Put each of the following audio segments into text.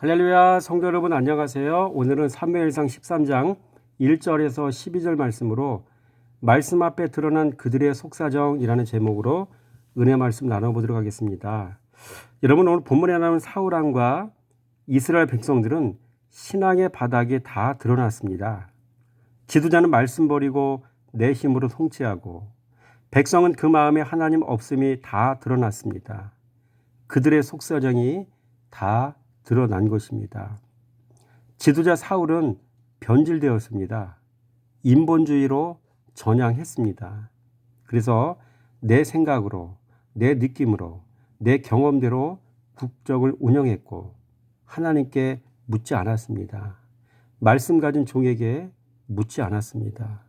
할렐루야, 성도 여러분 안녕하세요. 오늘은 사무엘상 13장 1절에서 12절 말씀으로 말씀 앞에 드러난 그들의 속사정이라는 제목으로 은혜 말씀 나눠보도록 하겠습니다. 여러분, 오늘 본문에 나오는 사울 왕과 이스라엘 백성들은 신앙의 바닥이 다 드러났습니다. 지도자는 말씀 버리고 내 힘으로 통치하고 백성은 그 마음에 하나님 없음이 다 드러났습니다. 그들의 속사정이 다 드러난 것입니다. 지도자 사울은 변질되었습니다. 인본주의로 전향했습니다. 그래서 내 생각으로, 내 느낌으로, 내 경험대로 국정을 운영했고 하나님께 묻지 않았습니다. 말씀 가진 종에게 묻지 않았습니다.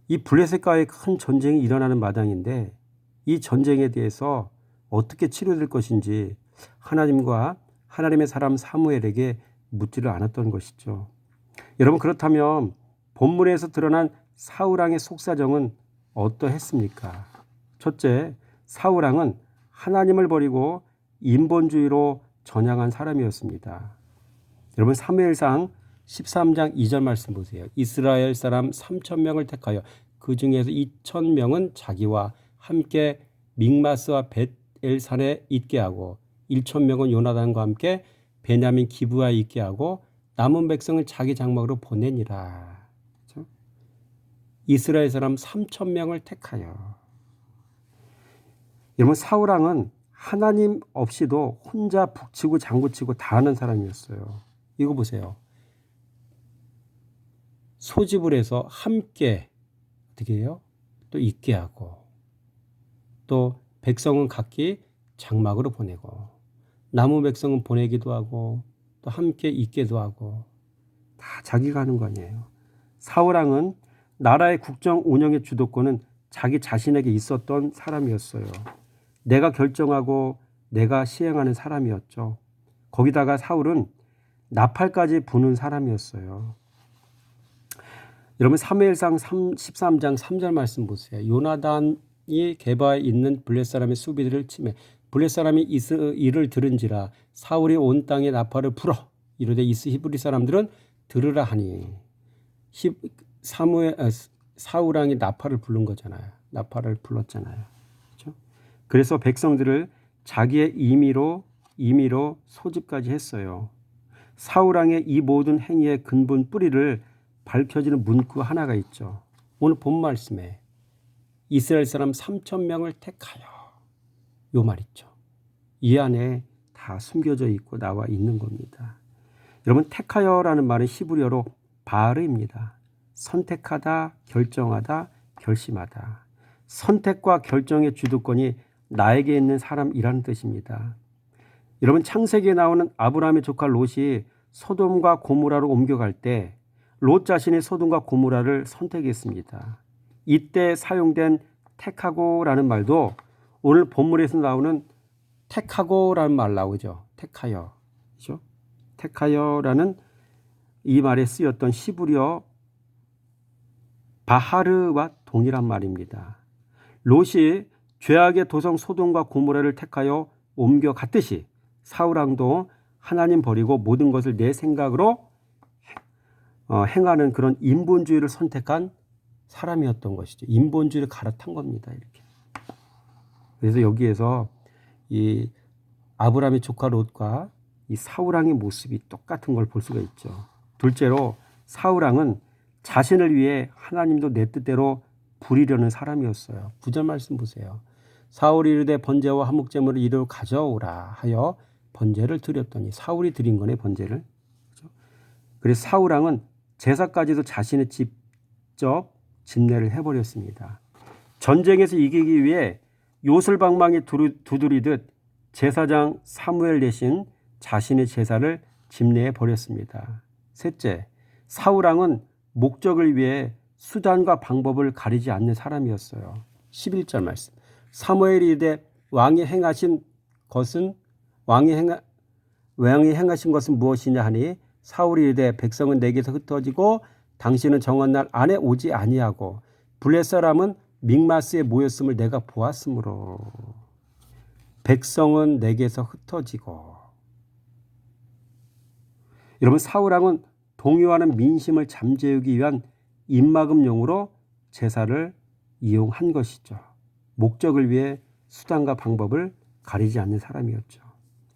이 블레셋과의 큰 전쟁이 일어나는 마당인데 이 전쟁에 대해서 어떻게 치료될 것인지 하나님의 사람 사무엘에게 묻지를 않았던 것이죠. 여러분, 그렇다면 본문에서 드러난 사울왕의 속사정은 어떠했습니까? 첫째, 사울왕은 하나님을 버리고 인본주의로 전향한 사람이었습니다. 여러분, 사무엘상 13장 2절 말씀 보세요. 이스라엘 사람 3,000명을 택하여 그 중에서 2,000명은 자기와 함께 믹마스와 벳엘산에 있게 하고 1,000명은 요나단과 함께 베냐민 기브아에 있게 하고 남은 백성을 자기 장막으로 보내니라. 그렇죠? 이스라엘 사람 3,000명을 택하여. 여러분, 사울왕은 하나님 없이도 혼자 북치고 장구치고 다 하는 사람이었어요. 이거 보세요. 소집을 해서 함께 어떻게 해요? 또 있게 하고 또 백성은 각기 장막으로 보내고 남은 백성은 보내기도 하고 또 함께 있게도 하고 다 자기가 하는 거 아니에요. 사울왕은 나라의 국정 운영의 주도권은 자기 자신에게 있었던 사람이었어요. 내가 결정하고 내가 시행하는 사람이었죠. 거기다가 사울은 나팔까지 부는 사람이었어요. 여러분, 사무엘상 13장 3절 말씀 보세요. 요나단이 게바에 있는 블렛 사람의 수비들을 치매 블렛 사람이 이를 들은지라 사울이 온 땅에 나팔을 불어 이르되 히브리 사람들은 들으라 하니. 사울왕이 나팔을 부른 거잖아요. 나팔을 불렀잖아요. 그렇죠? 그래서 백성들을 자기의 임의로 소집까지 했어요. 사울왕의 이 모든 행위의 근본 뿌리를 밝혀지는 문구 하나가 있죠. 오늘 본 말씀에 이스라엘 사람 3,000명을 택하여 요 말 있죠. 이 안에 다 숨겨져 있고 나와 있는 겁니다. 여러분, 택하여라는 말은 히브리어로 바르입니다. 선택하다, 결정하다, 결심하다. 선택과 결정의 주도권이 나에게 있는 사람이라는 뜻입니다. 여러분, 창세기에 나오는 아브라함의 조카 롯이 소돔과 고모라로 옮겨갈 때 롯 자신이 소돔과 고모라를 선택했습니다. 이때 사용된 택하고라는 말도 오늘 본문에서 나오는 택하고라는 말 나오죠. 택하여. 그렇죠? 택하여라는 이 말에 쓰였던 히브리어 바하르와 동일한 말입니다. 롯이 죄악의 도성 소돔과 고모라를 택하여 옮겨갔듯이 사울왕도 하나님 버리고 모든 것을 내 생각으로 행하는 그런 인본주의를 선택한 사람이었던 것이죠. 인본주의를 갈아탄 겁니다. 이렇게. 그래서 여기에서 이 아브라함의 조카 롯과 이 사울왕의 모습이 똑같은 걸 볼 수가 있죠. 둘째로 사울왕은 자신을 위해 하나님도 내 뜻대로 부리려는 사람이었어요. 9절 말씀 보세요. 사울이 이르되 번제와 화목제물을 이리로 가져오라 하여 번제를 드렸더니 사울이 드린 거네, 번제를. 그렇죠? 그래서 사울왕은 제사까지도 자신의 직접 집례를 해버렸습니다. 전쟁에서 이기기 위해 요술방망이 두드리듯 제사장 사무엘 대신 자신의 제사를 집례해 버렸습니다. 셋째, 사울왕은 목적을 위해 수단과 방법을 가리지 않는 사람이었어요. 11절 말씀. 사무엘이 이르되 왕이 행하신 것은 무엇이냐 하니 사울이 이르되 백성은 내게서 흩어지고 당신은 정한 날 안에 오지 아니하고 블렛 사람은 믹마스에 모였음을 내가 보았으므로 백성은 내게서 흩어지고 여러분 사울왕은 동요하는 민심을 잠재우기 위한 입막음용으로 제사를 이용한 것이죠. 목적을 위해 수단과 방법을 가리지 않는 사람이었죠.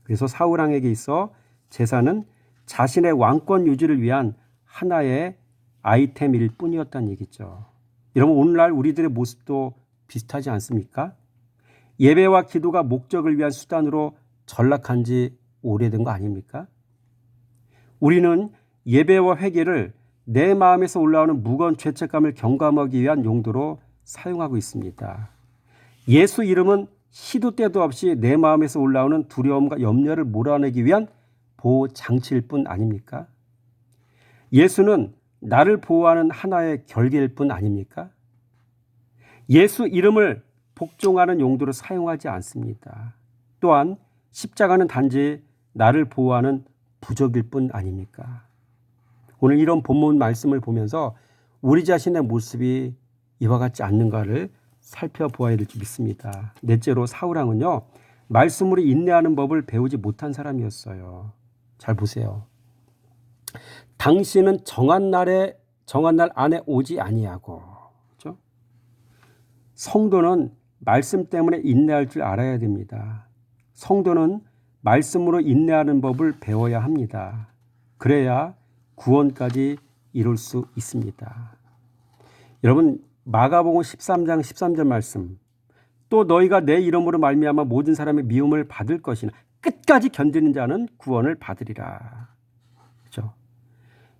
그래서 사울왕에게 있어 제사는 자신의 왕권 유지를 위한 하나의 아이템일 뿐이었다는 얘기죠. 여러분 오늘날 우리들의 모습도 비슷하지 않습니까? 예배와 기도가 목적을 위한 수단으로 전락한 지 오래된 거 아닙니까? 우리는 예배와 회개를 내 마음에서 올라오는 무거운 죄책감을 경감하기 위한 용도로 사용하고 있습니다. 예수 이름은 시도 때도 없이 내 마음에서 올라오는 두려움과 염려를 몰아내기 위한 보호 장치일 뿐 아닙니까? 예수는 나를 보호하는 하나의 결계일 뿐 아닙니까? 예수 이름을 복종하는 용도로 사용하지 않습니다. 또한 십자가는 단지 나를 보호하는 부적일 뿐 아닙니까? 오늘 이런 본문 말씀을 보면서 우리 자신의 모습이 이와 같지 않는가를 살펴보아야 될 줄 믿습니다. 넷째로 사울왕은요, 말씀으로 인내하는 법을 배우지 못한 사람이었어요. 잘 보세요. 당신은 정한 날 안에 오지 아니하고, 그렇죠? 성도는 말씀 때문에 인내할 줄 알아야 됩니다. 성도는 말씀으로 인내하는 법을 배워야 합니다. 그래야 구원까지 이룰 수 있습니다. 여러분 마가복음 13장 13절 말씀, 또 너희가 내 이름으로 말미암아 모든 사람의 미움을 받을 것이나 끝까지 견디는 자는 구원을 받으리라. 그렇죠?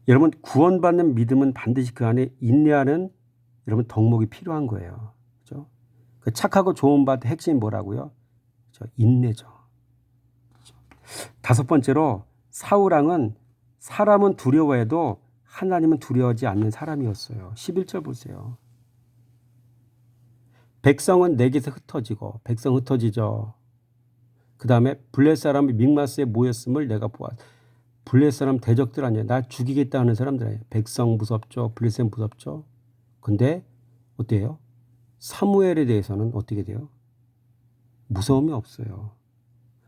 여러분 구원받는 믿음은 반드시 그 안에 인내하는 여러분 덕목이 필요한 거예요. 그렇죠? 그 착하고 좋은 밭의 핵심이 뭐라고요? 그렇죠? 인내죠. 그렇죠? 다섯 번째로 사울왕은 사람은 두려워해도 하나님은 두려워하지 않는 사람이었어요. 11절 보세요. 백성은 내게서 흩어지고, 백성 흩어지죠. 그 다음에 블레 사람이 믹마스에 모였음을 내가 보았. 블레 사람 대적들 아니에요. 나 죽이겠다 하는 사람들 아니에요. 백성 무섭죠. 블레셋 무섭죠. 근데 어때요? 사무엘에 대해서는 어떻게 돼요? 무서움이 없어요.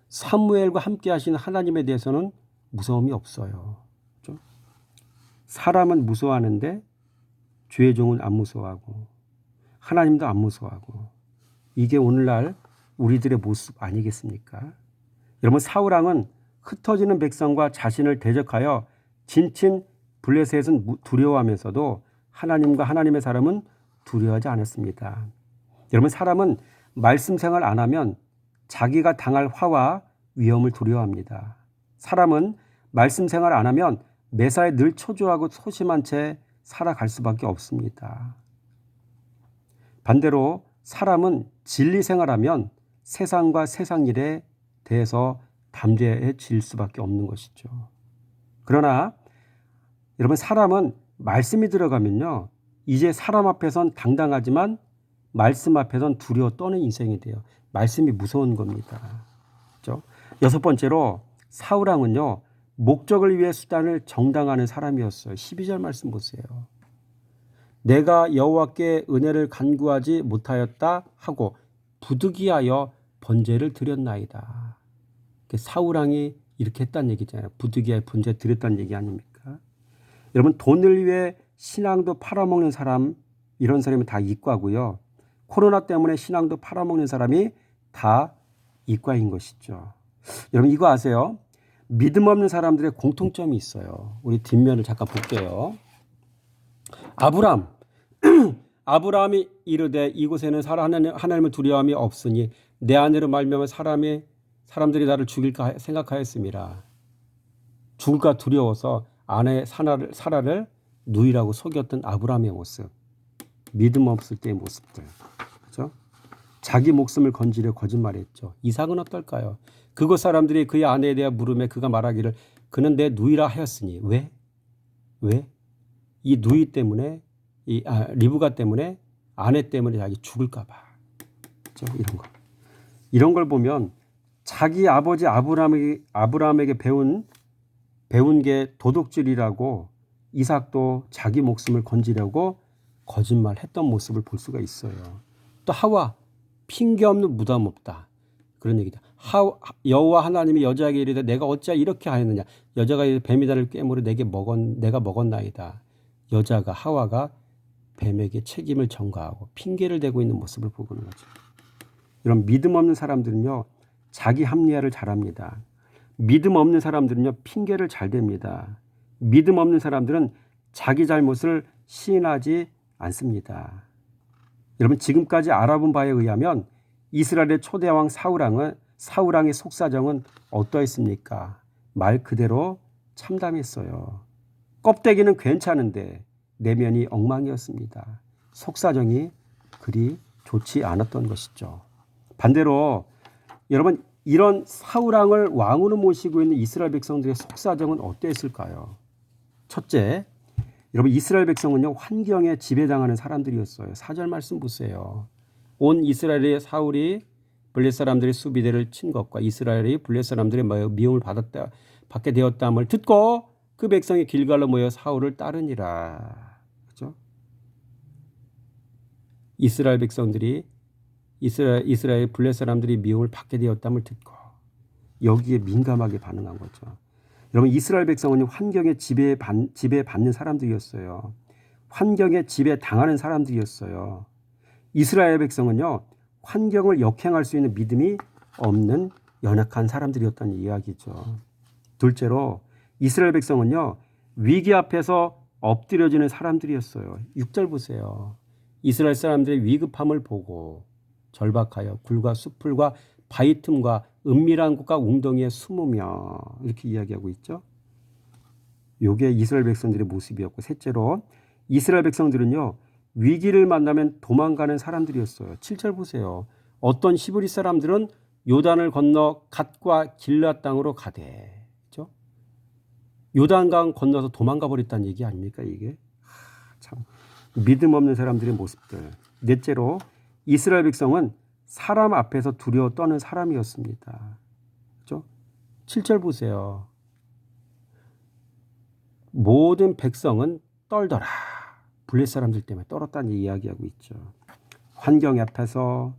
사무엘과 함께 하시는 하나님에 대해서는 무서움이 없어요. 그렇죠? 사람은 무서워하는데 죄의 종은 안 무서워하고 하나님도 안 무서워하고, 이게 오늘날 우리들의 모습 아니겠습니까? 여러분 사울왕은 흩어지는 백성과 자신을 대적하여 진친 블레셋은 두려워하면서도 하나님과 하나님의 사람은 두려워하지 않았습니다. 여러분 사람은 말씀 생활 안 하면 자기가 당할 화와 위험을 두려워합니다. 사람은 말씀 생활 안 하면 매사에 늘 초조하고 소심한 채 살아갈 수밖에 없습니다. 반대로 사람은 진리 생활하면 세상과 세상 일에 대해서 담대해질 수밖에 없는 것이죠. 그러나 여러분 사람은 말씀이 들어가면요, 이제 사람 앞에선 당당하지만 말씀 앞에선 두려워 떠는 인생이 돼요. 말씀이 무서운 겁니다. 그렇죠? 여섯 번째로 사울왕은요, 목적을 위해 수단을 정당하는 사람이었어요. 12절 말씀 보세요. 내가 여호와께 은혜를 간구하지 못하였다 하고 부득이하여 번제를 드렸나이다. 사울왕이 이렇게 했다는 얘기잖아요. 부득이하여 번제 드렸다는 얘기 아닙니까? 여러분 돈을 위해 신앙도 팔아먹는 사람, 이런 사람이 다 이과고요. 코로나 때문에 신앙도 팔아먹는 사람이 다 이과인 것이죠. 여러분 이거 아세요? 믿음 없는 사람들의 공통점이 있어요. 우리 뒷면을 잠깐 볼게요. 아브라함이 이르되 이곳에는 하나님을 두려움이 없으니 내 아내로 말미암아 사람들이 나를 죽일까 생각하였습니다. 죽을까 두려워서 아내 사라를 누이라고 속였던 아브라함의 모습, 믿음 없을 때의 모습들, 그렇죠? 자기 목숨을 건지려 거짓말했죠. 이삭은 어떨까요? 그곳 사람들이 그의 아내에 대해 물음에 그가 말하기를 그는 내 누이라 하였으니 왜? 이 누이 때문에 리브가 때문에 아내 때문에 자기 죽을까 봐. 그렇죠? 이런 걸 보면 자기 아버지 아브라함에게 배운 게 도둑질이라고 이삭도 자기 목숨을 건지려고 거짓말했던 모습을 볼 수가 있어요. 또 하와 핑계 없는 무덤 없다. 그런 얘기다. 여호와 하나님이 여자에게 이르되 내가 어찌하여 이렇게 하였느냐. 여자가 뱀이 다를 깨물어 내가 먹었나이다. 여자가 하와가 뱀에게 책임을 전가하고 핑계를 대고 있는 모습을 보고는 거죠. 이런 믿음 없는 사람들은요, 자기 합리화를 잘합니다. 믿음 없는 사람들은요, 핑계를 잘 댑니다. 믿음 없는 사람들은 자기 잘못을 시인하지 않습니다. 여러분, 지금까지 알아본 바에 의하면 이스라엘의 초대왕 사울왕의 속사정은 어떠했습니까? 말 그대로 참담했어요. 껍데기는 괜찮은데 내면이 엉망이었습니다. 속사정이 그리 좋지 않았던 것이죠. 반대로 여러분, 이런 사울왕을 왕으로 모시고 있는 이스라엘 백성들의 속사정은 어땠을까요? 첫째, 여러분, 이스라엘 백성은요, 환경에 지배당하는 사람들이었어요. 4절 말씀 보세요. 온 이스라엘의 사울이 블레 사람들의 수비대를 친 것과 이스라엘이 블레 사람들의 미움을 받게 되었다함을 듣고 그 백성이 길갈로 모여 사울을 따르니라. 그렇죠? 이스라엘 백성들이 이스라엘 블레 사람들이 미움을 받게 되었다함을 듣고 여기에 민감하게 반응한 거죠. 여러분, 이스라엘 백성은 환경에 지배받는 사람들이었어요. 환경에 지배당하는 사람들이었어요. 이스라엘 백성은요, 환경을 역행할 수 있는 믿음이 없는 연약한 사람들이었다는 이야기죠. 둘째로 이스라엘 백성은요, 위기 앞에서 엎드려지는 사람들이었어요. 6절 보세요. 이스라엘 사람들의 위급함을 보고 절박하여 굴과 수풀과 바위 틈과 은밀한 곳과 웅덩이에 숨으며 이렇게 이야기하고 있죠. 이게 이스라엘 백성들의 모습이었고, 셋째로 이스라엘 백성들은요, 위기를 만나면 도망가는 사람들이었어요. 7절 보세요. 어떤 히브리 사람들은 요단을 건너 갓과 길앗 땅으로 가되, 그렇죠? 요단강 건너서 도망가 버렸다는 얘기 아닙니까 이게? 참 믿음 없는 사람들의 모습들. 넷째로 이스라엘 백성은 사람 앞에서 두려워 떠는 사람이었습니다. 그렇죠? 7절 보세요. 모든 백성은 떨더라. 블레 사람들 때문에 떨었다는 이야기하고 있죠. 환경 앞에서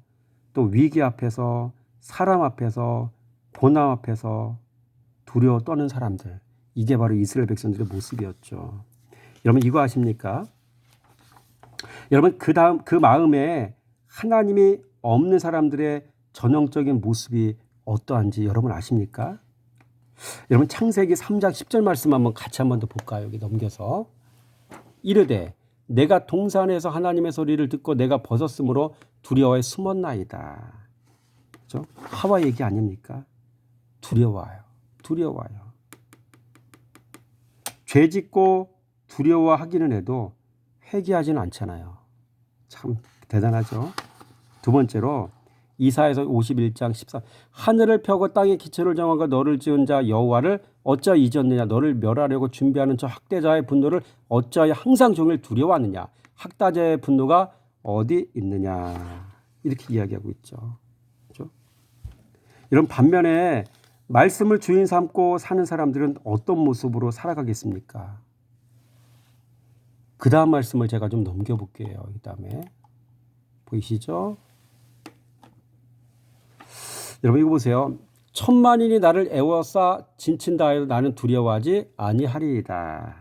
또 위기 앞에서 사람 앞에서 고난 앞에서 두려워 떠는 사람들. 이게 바로 이스라엘 백성들의 모습이었죠. 여러분 이거 아십니까? 여러분 그 마음에 하나님이 없는 사람들의 전형적인 모습이 어떠한지 여러분 아십니까? 여러분 창세기 3장 10절 말씀 같이 한번 더 볼까요? 여기 넘겨서. 이르되 내가 동산에서 하나님의 소리를 듣고 내가 벗었으므로 두려워해 숨었나이다. 그렇죠? 하와 얘기 아닙니까? 두려워요. 죄 짓고 두려워하기는 해도 회개하지는 않잖아요. 참 대단하죠. 두 번째로 이사야서 51장 14 하늘을 펴고 땅에 기초를 정하고 너를 지은 자 여호와를 어찌하여 잊었느냐. 너를 멸하려고 준비하는 저 학대자의 분노를 어찌하여 항상 종일 두려워하느냐. 학대자의 분노가 어디 있느냐. 이렇게 이야기하고 있죠. 그렇죠? 이런 반면에 말씀을 주인 삼고 사는 사람들은 어떤 모습으로 살아가겠습니까? 그 다음 말씀을 제가 좀 넘겨볼게요. 그 다음에 보이시죠? 여러분 이거 보세요. 천만인이 나를 애워싸 진친다 해도 나는 두려워하지 아니하리이다.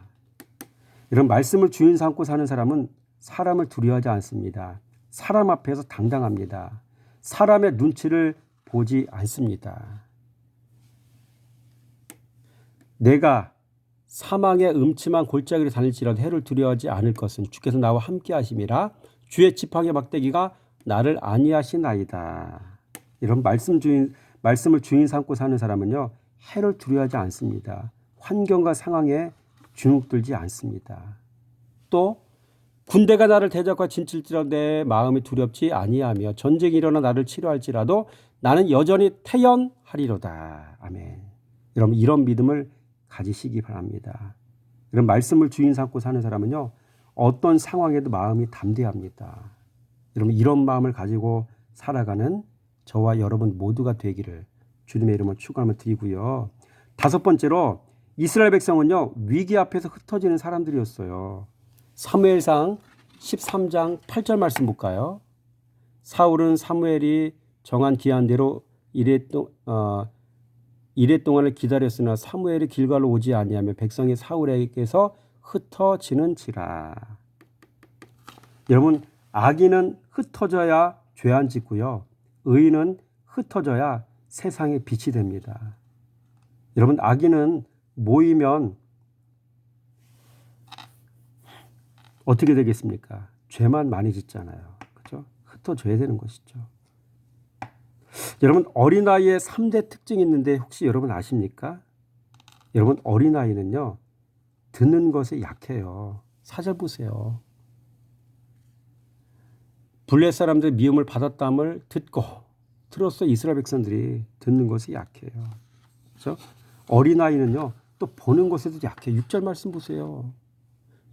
이런 말씀을 주인 삼고 사는 사람은 사람을 두려워하지 않습니다. 사람 앞에서 당당합니다. 사람의 눈치를 보지 않습니다. 내가 사망의 음침한 골짜기를 다닐지라도 해를 두려워하지 않을 것은 주께서 나와 함께 하심이라. 주의 지팡이 막대기가 나를 안위하시나이다. 이런 말씀을 주인 삼고 사는 사람은요, 해를 두려워하지 않습니다. 환경과 상황에 주눅들지 않습니다. 또 군대가 나를 대적과 진칠지라도 내 마음이 두렵지 아니하며 전쟁이 일어나 나를 치료할지라도 나는 여전히 태연하리로다. 아멘. 여러분 이런 믿음을 가지시기 바랍니다. 이런 말씀을 주인 삼고 사는 사람은요, 어떤 상황에도 마음이 담대합니다. 여러분 이런 마음을 가지고 살아가는 저와 여러분 모두가 되기를 주님의 이름으로 축원을 드리고요. 다섯 번째로 이스라엘 백성은요, 위기 앞에서 흩어지는 사람들이었어요. 사무엘상 13장 8절 말씀 볼까요? 사울은 사무엘이 정한 기한대로 이래 동안을 기다렸으나 사무엘이 길갈로 오지 아니하며 백성이 사울에게서 흩어지는지라. 여러분, 악인은 흩어져야 죄 안 짓고요. 의인은 흩어져야 세상의 빛이 됩니다. 여러분, 악인은 모이면 어떻게 되겠습니까? 죄만 많이 짓잖아요. 그렇죠? 흩어져야 되는 것이죠. 여러분, 어린아이의 3대 특징이 있는데 혹시 여러분 아십니까? 여러분, 어린아이는요, 듣는 것에 약해요. 4절 보세요. 블레 사람들의 미움을 받았담을 듣고 들었어. 이스라엘 백성들이 듣는 것에 약해요. 그렇죠? 어린아이는요, 또 보는 것에도 약해요. 6절 말씀 보세요.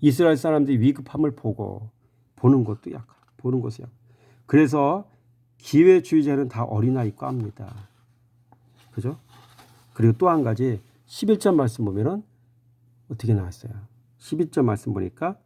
이스라엘 사람들이 위급함을 보고 보는 것도 약하고 보는 것이 약하고. 그래서 기회주의자는 다 어린아이 꽈입니다. 그죠? 그리고 또 한 가지 11절 말씀 보면은 어떻게 나왔어요? 11절 말씀 보니까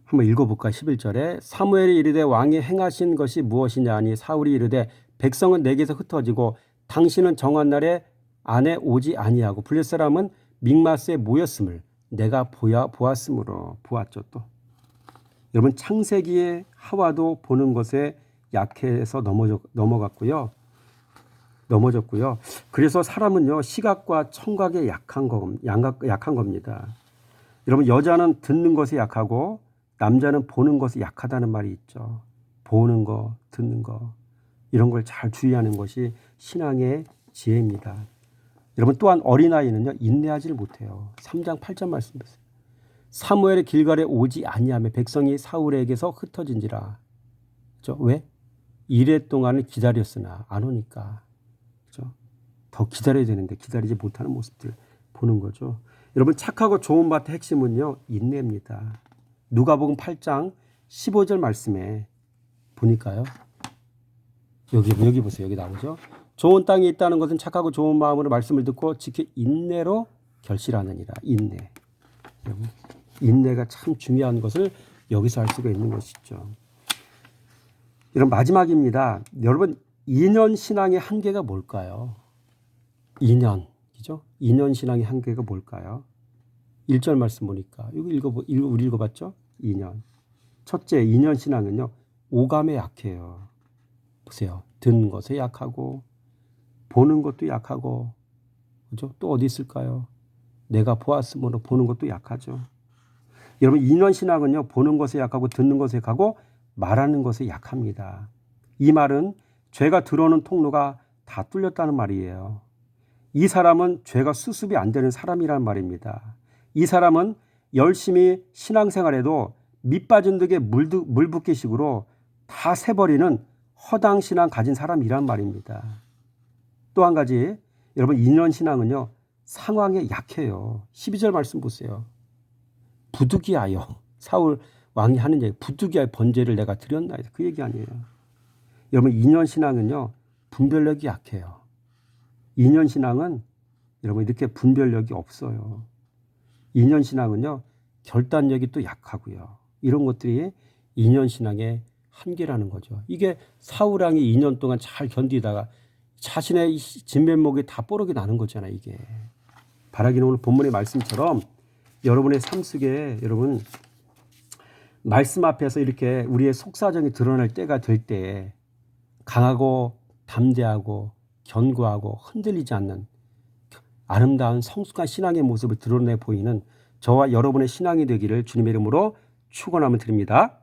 한번 읽어볼까? 11절에 사무엘이 이르되 왕이 행하신 것이 무엇이냐 하니 사울이 이르되 백성은 내게서 흩어지고 당신은 정한 날에 안에 오지 아니하고 블레 사람은 믹마스에 모였음을 내가 보았으므로 보았죠. 또 여러분, 창세기에 하와도 보는 것에 약해서 넘어졌고요. 그래서 사람은요, 시각과 청각에 약한 겁니다. 여러분, 여자는 듣는 것에 약하고 남자는 보는 것에 약하다는 말이 있죠. 보는 거, 듣는 거, 이런 걸 잘 주의하는 것이 신앙의 지혜입니다. 여러분, 또한 어린아이는요, 인내하지를 못해요. 3장 8절 말씀 보세요. 사무엘의 길갈에 오지 아니하며 백성이 사울에게서 흩어진지라. 그렇죠? 왜? 이래 동안을 기다렸으나 안 오니까. 그렇죠? 더 기다려야 되는데 기다리지 못하는 모습들 보는 거죠. 여러분, 착하고 좋은 밭의 핵심은요, 인내입니다. 누가복음 8장 15절 말씀에 보니까요. 여기 보세요. 여기 나오죠. 좋은 땅에 있다는 것은 착하고 좋은 마음으로 말씀을 듣고 지켜 인내로 결실하느니라. 인내. 여러분, 인내가 참 중요한 것을 여기서 알 수가 있는 것이죠. 여러분, 마지막입니다. 여러분, 2년 신앙의 한계가 뭘까요? 2년, 그죠? 2년 신앙의 한계가 뭘까요? 1절 말씀 보니까 우리 읽어봤죠? 2년. 첫째, 2년 신앙은요, 오감에 약해요. 보세요. 듣는 것에 약하고 보는 것도 약하고, 그죠? 또 어디 있을까요? 내가 보았으므로 보는 것도 약하죠. 여러분, 2년 신앙은요, 보는 것에 약하고 듣는 것에 약하고 말하는 것에 약합니다. 이 말은 죄가 들어오는 통로가 다 뚫렸다는 말이에요. 이 사람은 죄가 수습이 안 되는 사람이란 말입니다. 이 사람은 열심히 신앙생활해도 밑빠진 듯에 물 붓기식으로 다 새버리는 허당 신앙 가진 사람이란 말입니다. 또 한 가지, 여러분, 2년 신앙은요, 상황에 약해요. 12절 말씀 보세요. 부득이하여, 사울 왕이 하는 얘기, 부득이하여 번제를 내가 드렸나이다. 그 얘기 아니에요. 여러분, 2년 신앙은요, 분별력이 약해요. 2년 신앙은 여러분, 이렇게 분별력이 없어요. 2년 신앙은요, 결단력이 또 약하고요. 이런 것들이 2년 신앙의 한계라는 거죠. 이게 사울 왕이 2년 동안 잘 견디다가 자신의 진면목이 다 뽀록이 나는 거잖아요. 이게 바라기는 오늘 본문의 말씀처럼 여러분의 삶 속에 여러분 말씀 앞에서 이렇게 우리의 속사정이 드러날 때가 될 때 강하고 담대하고 견고하고 흔들리지 않는 아름다운 성숙한 신앙의 모습을 드러내 보이는 저와 여러분의 신앙이 되기를 주님의 이름으로 축원하며 드립니다.